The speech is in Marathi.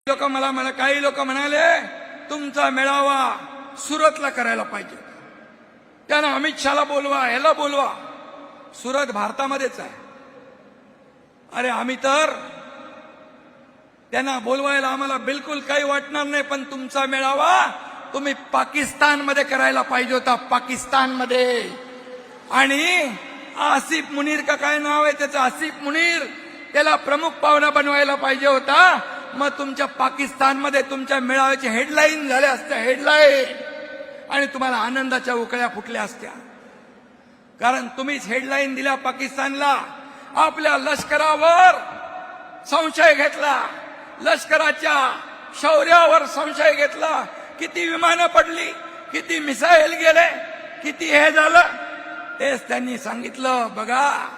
काही लोक म्हणाले तुमचा मेळावा सुरतला करायला पाहिजे, त्यानं अमित शहाला बोलवा, ह्याला बोलवा. सुरत भारतामध्येच आहे. अरे आम्ही तर त्यांना बोलवायला आम्हाला बिलकुल काही वाटणार नाही, पण तुमचा मेळावा तुम्ही पाकिस्तानमध्ये करायला पाहिजे होता, पाकिस्तानमध्ये. आणि आसिफ मुनीर का काय नाव आहे त्याचं, आसिफ मुनीर, त्याला प्रमुख पाहुणा बनवायला पाहिजे होता. मग तुमच्या पाकिस्तानमध्ये तुमच्या मेळाव्याची हेडलाईन झाल्या असत्या, हेडलाईन, आणि तुम्हाला आनंदाच्या उकळ्या फुटल्या असत्या. कारण तुम्हीच हेडलाईन दिल्या पाकिस्तानला. आपल्या लष्करावर संशय घेतला, लष्कराच्या शौर्यावर संशय घेतला. किती विमानं पडली, किती मिसाईल गेले, किती हे झालं, तेच त्यांनी सांगितलं. बघा